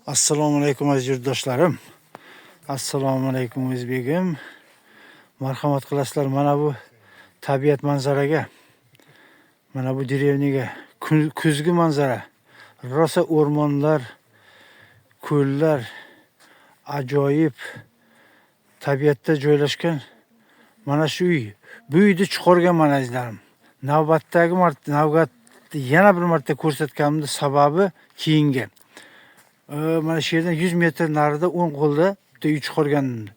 Assalomu alaykum aziz yurtdoshlarim. Assalomu alaykum o'zbegim. Marhamat qilasizlar mana bu tabiat manzaraga. Mana bu derevniga kuzgi manzara. Rosa o'rmonlar, ko'llar, ajoyib tabiatda joylashgan mana shu uy. Bu uyni chiqargan mana azizlarim. Navbatda yana bir marta ko'rsatganimda sababi keyingi. Mana shu yerdan 100 metr narida 10 qo'lda bitta uy chiqargandim.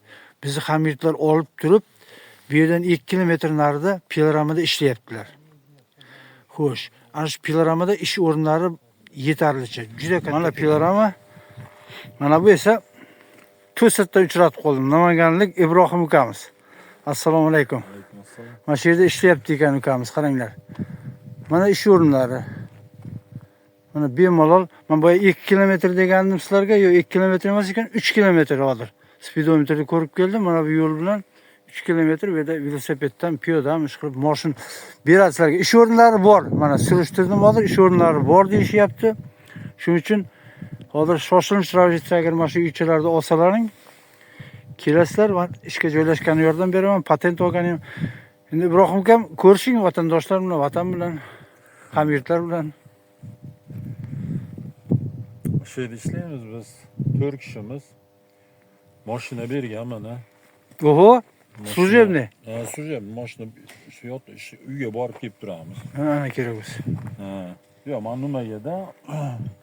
Bizni hamyurtlar olib turib, bu yerdan 2 kilometr narida panoramada ishlayaptilar. Xo'sh, ana shu panoramada ish o'rinlari yetarlicha. Juda katta. Mana panorama. Mana bu esa to'satdan uchratib qoldim. Namanganlik Ibrohim ukamiz. Assalomu alaykum. Mana shu yerda ishlayapti ekan ukamiz, qaranglar. Mana ish o'rinlari. Mana bemalol, men boya 2 kilometr degandim sizlarga, yo'q 2 kilometr emas ekan, 3 kilometr hozir. Speedometrni ko'rib keldim, mana bu yo'l bilan 3 kilometr bu yerda velosipeddan, piyodan ish qilib mashin beradi sizlarga. Ish o'rinlari bor. Mana surishtirdim hozir, ish o'rinlari bor deyishyapti. Shuning uchun hozir shoshilinch ravishda agar mana shu uychalarda olsalaring, kelasizlar, men ishga joylashgan yordam beraman, patent olganim. Endi Ibrohim akam ko'rishing vatandoshlar bilan, vatan bilan, hamyurtlar bilan. Shu yerda ishlaymiz biz. 4 kishimiz. Mashina bergan mana. Oho, служебный. Служебный mashina shu yoqda uyga borib kelib turamiz. Ha, kerak bo'lsa. Ha. Yo'q, men nimagada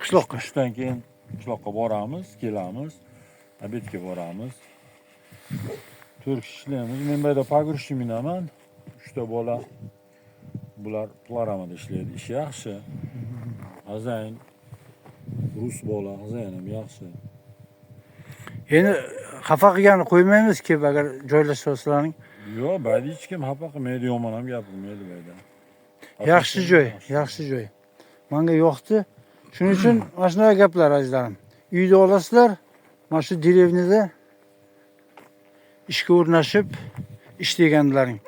Qishloqqa. Ishdan keyin qishloqqa boramiz, kelamiz. Obedga boramiz. 4 kishi ishlaymiz. Men bu yerda pogrushchi minaman. 3 ta bola. Bular panoramada ishlaydi. Ish yaxshi. Azayn rus bola, azayn ham yaxshi. Endi xafa qilganini qo'ymaymiz-ki, agar joylashsalaring. Yo'q, bayda hech kim xafa qilmaydi, yomon ham gapirmaydi bayda. Yaxshi joy, yaxshi joy. Menga yoqdi. Shuning uchun mana shunaqa gaplar azizlarim. Uyda olasizlar, mana shu derevnida ishga o'rnashib ishlaganlaring.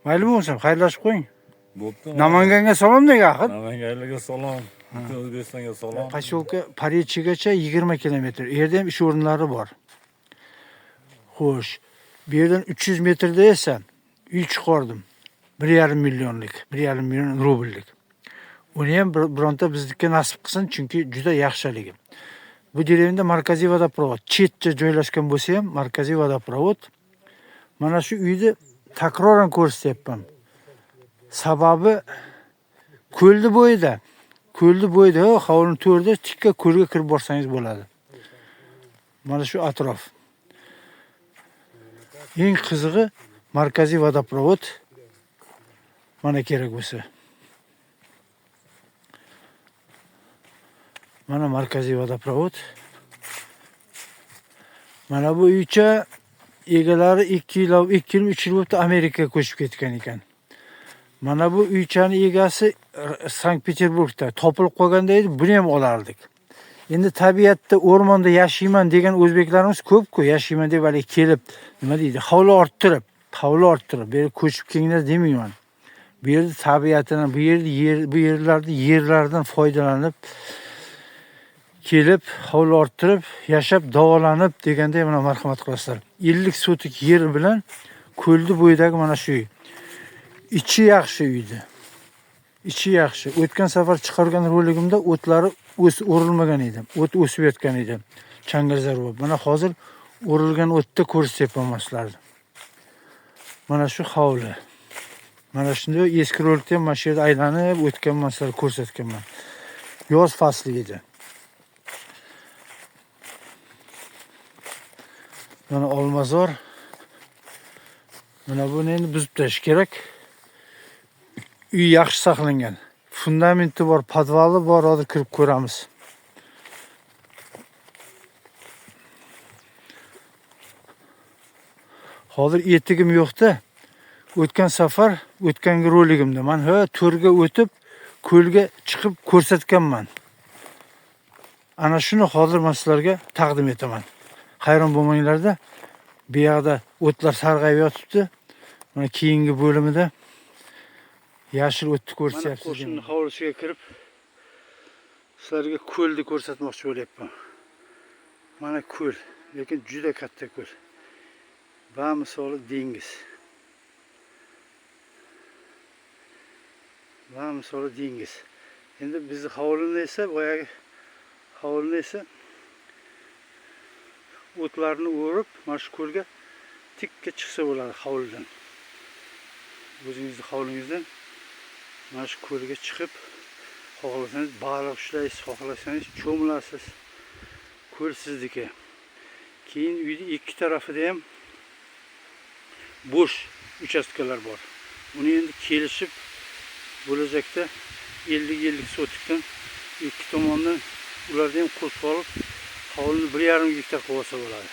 Maylimi bo'lsa, xayrlashib qo'ying. Bo'pti. Namanganga salom deng axir. Namanganlarga salom. O'zbekistonga salom. Posyolka Parijgacha 20 kilometr. U yerda ham ish o'rinlari bor. Xo'sh, bu yerdan 300 metrda esa uy chiqardim. 1,5 millionlik, 1,5 million rubllik. Uni ham bironta bizga nasib qilsin, chunki juda yaxshiligi. Bu derevda markaziy vodoprovod, chetda joylashgan bo'lsa ham markaziy vodoprovod. Mana shu uyni takroran ko'rsatyapman. Sababi ko'lni bo'yida. Ko'lni bo'yida, hovlining to'rida tikka ko'lga kirib borsangiz bo'ladi. Mana shu atrof. Eng qizig'i markaziy vodoprovod mana kerak bo'lsa. Mana markaziy vodoprovod. Mana bu uycha egalari 2 yil, 3 yil bo'lib Amerikaga ko'chib ketgan ekan. Mana bu uychani egasi Sankt-Peterburgda topilib qolganda edi, buni ham olardik. Endi tabiatda, o'rmonda yashayman degan o'zbeklarimiz ko'p-ku, yashayman deb hali kelib, nima deydi, hovli orttirib, bu yerga ko'chib kelinglar demayman. Bu yerda tabiatdan, bu yerlardan foydalanib kelib, hovli orttirib, yashab, davolanib deganda mana marhamat qilasizlar. 50 sotik yer bilan ko'lni bo'yidagi mana shu uy. İçi yaxshi uydi. İçi yaxshi. O'tgan safar chiqargan roligimda o'tlari o'rilmagan edi. O't o'sib yotgan edi. Changazar bo'lib. Mana hozir o'rilgan o'tda ko'rsatyapman sizlarga. Mana shu hovli. Mana shunday eski rolikda ham mana shu yerda aylanib o'tganman, sizlarga ko'rsatganman. Yoz fasli edi. Mana olmazor. Mana buni endi buzib tashlash kerak. Uy yaxshi saqlangan. Fundamenti bor, podvali bor, hozir kirib ko'ramiz. Hozir etigim yo'qda. O'tgan safar, o'tgangi roligimda men to'rga o'tib, ko'lga chiqib ko'rsatganman. Ana shuni hozir men sizlarga taqdim etaman. Hayron bo'lmanglar-da. Bu yoqda o'tlar sarg'ayib yotibdi. Mana keyingi bo'limida yashil o'tni ko'rsatyapsiz. Qo'shni hovlisiga kirib Sizlarga ko'lni ko'rsatmoqchi bo'lyapman. Mana ko'l, lekin juda katta ko'l. Va misoli dengiz. Va misoli dengiz. Endi bizni hovlini esa boyagi hovlini esa o'tlarni o'rib, mana shu ko'lga tikka chiqsa bo'ladi hovlidan. O'zingizni hovlingizdan mana shu ko'lga chiqib, xohlasangiz baliq ushlaysiz, xohlasangiz cho'milasiz. Ko'l sizniki. Keyin uyning ikki tarafida ham bo'sh uchastkalar bor. Uni endi kelishib bo'lajakda 50 sotikdan ikki tomondan ularni ham qurib olib, hovlini 1,5 gektar qilib olsa bo'ladi.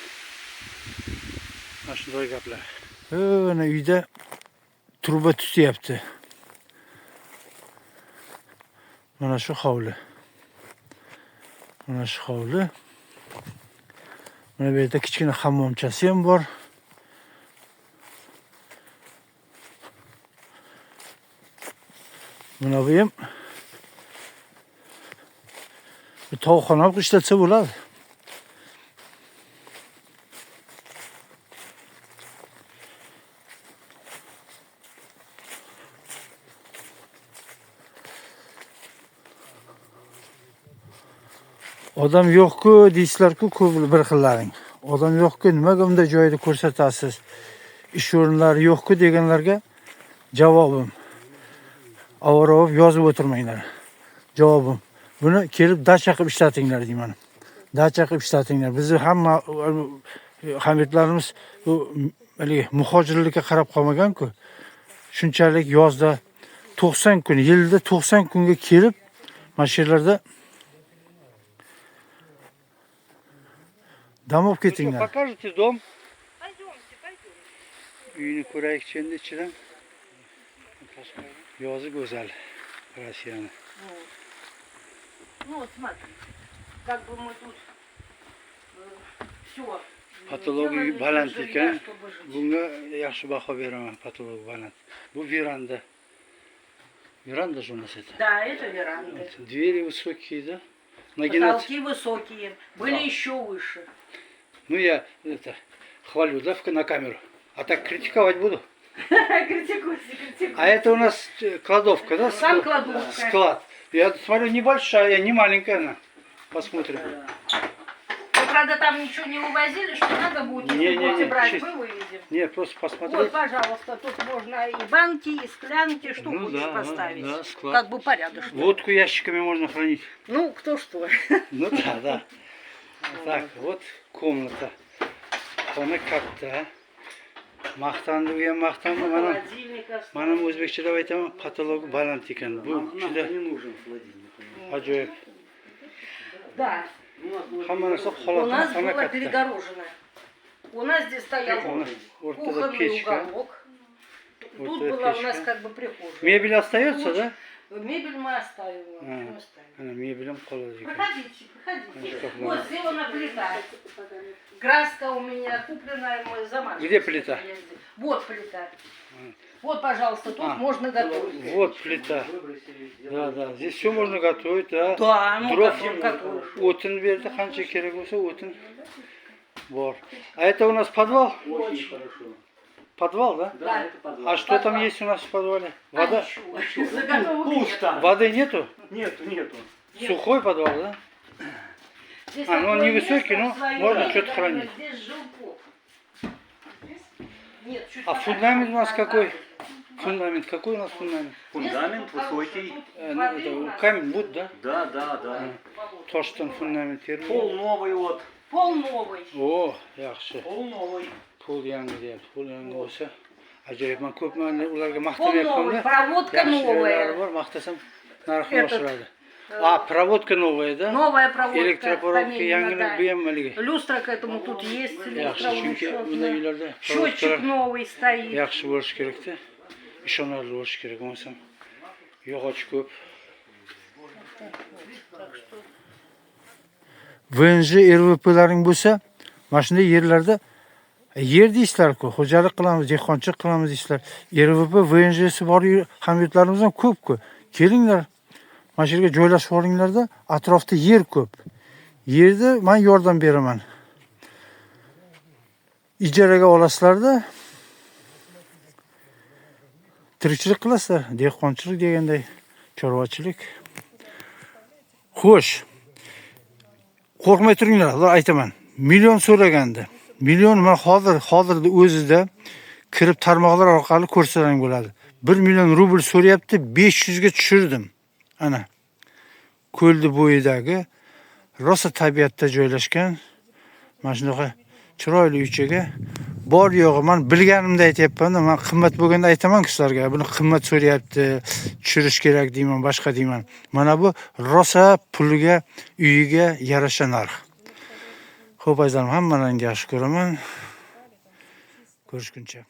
Mana shunday gaplar. Ana uyda truba tutyapti. Mana shu hovli. Mana shu hovli. Mana bu yerda kichkina hammomchasi ham bor. Mana bu ham tovuqxona ham ishlatsa bo'ladi. Odam yo'q-ku deysizlar-ku ko'p bir xillaring. Odam yo'q-ku, nimaga bunday joyda ko'rsatasiz? Ish o'rinlari yo'q-ku deganlarga javobim. Avvarov yozib o'tirmanglar. Javobim. Buni kelib dacha qilib ishlatinglar deyman. Dacha qilib ishlatinglar. Bizni hamma hamyurtlarimiz bu muhojirlikka qarab qolmagan-ku. Shunchalik yozda 90 kun, yilda 90 kunga kelib mana shu yerlarda dam olib ketinglar. Покажите дом. Пойдемте, пойдемте. Uyini ko'raylik endi ichidan. Yozi go'zal. Rossiyani. Ну вот смотри, как бы мы тут все. Patologiya baland ekan. Bunga yaxshi baho beraman, patologiya baland. Bu veranda. Веранда же у нас это. Да, это веранда. Двери высокие, да? Потолки высокие, были еще выше. Ну я это хвалю, да, на камеру. А так критиковать буду. Критикуйте, критикуйте. А это у нас кладовка, да? Там кладовка. Склад. Я смотрю, небольшая, не маленькая она. Посмотрим. Вы, правда, там ничего не увозили, что надо будет, если будете брать, мы вывезем. Не, просто посмотреть. Вот, пожалуйста, тут можно и банки, и склянки, что Ну хочешь да, поставить. да, склад. Как бы порядочно. Водку ящиками можно хранить. Ну, кто что. Ну да, да. Так, вот комната. Xona katta. Maqtandim, maqtandim. Mana o'zbekchada aytaman, patologiya baland ekan. Bu juda ajoyib. Да. Hamma narsa У holatdan нас xona было katta. перегорожено. У нас здесь стоял O'rtada кухонный pechka. уголок. Тут Вот это была у печка. нас как бы прихожая. Mebel остается, да? Мебель мы оставим. А. Ana mebelim qoladi ekan. Проходите, проходите. Шкаф Вот сделана плита. Краска у меня купленная, мы замазали. Где плита? Вот плита. Вот, пожалуйста, тут можно готовить. Вот плита. Да, да. Здесь все можно готовить, да. Да, ну Дров, готовь. o'tin berdi, qancha kerak bo'lsa o'tin bor. А это у нас подвал? Очень хорошо. Подвал, да? Да. Это подвал. А что там есть у нас в подвале? Вода? Пусто. Воды нету? Нету, нету. Сухой подвал, да? Здесь А, ну он такое невысокий, место но своё, можно да, что-то да, хранить. Здесь жил поп. Нет, чуть А подальше. фундамент у нас какой? Фундамент, какой у нас фундамент? Фундамент Здесь высокий. Ну, это камень будет, да? Да, да, да. Toshdan fundament terib. Пол новый вот. Пол новый. O, yaxshi. Пол новый. Pul yangi deyapti. Pul yangi bo'lsa ajoyib. Men ko'p ularga Пол maqtanyapman-da. новый. Проводка Yaxshi новая. joylari bor, maqtasam narxini Этот, oshiradi. А, проводка новая, да? Новая проводка. Elektroprovodka Каменная, yangilik да. bu ham haligi. Люстра к этому тут есть. Yaxshi, chunki bunday uylarda Счетчик проводkalar новый стоит. yaxshi bo'lishi kerak-da. Ishonarli bo'lishi kerak bo'lmasa yog'och ko'p. VNJ RVPlaring bo'lsa, mana shunday yerlarda yer deysizlar-ku, xo'jalik qilamiz, dehqonchilik qilamiz deysizlar. RVP VNJsi bor hamyurtlarimiz ham ko'p-ku. Kelinglar. Mana shu yerga joylashib olinglarda, atrofda yer ko'p. Yerda men yordam beraman. Ijaraga olasizlarda tirikchilik qilasizlar, dehqonchilik deganday, chorvachilik. Xo'sh. Qo'rqmay turinglar, Xudo aytaman. Million so'ragandi. Million men hozirda o'zida kirib tarmoqlar orqali ko'rsatsang bo'ladi. 1 million rubl so'rayapti, 500 ga tushirdim. Ana. Ko'lni bo'yidagi rosa tabiatda joylashgan mana shunaqa chiroyli uychaga bor yo'g'i men bilganimda aytayapman-da, men qimmat bo'lganda aytaman-ku sizlarga, buni qimmat so'rayapti, tushirish kerak deyman, boshqa deyman. Mana bu rosa puliga, uyiga yarasha narx. Xo'p, azizlarim, hammalaringga yaxshi ko'raman. Ko'rishguncha.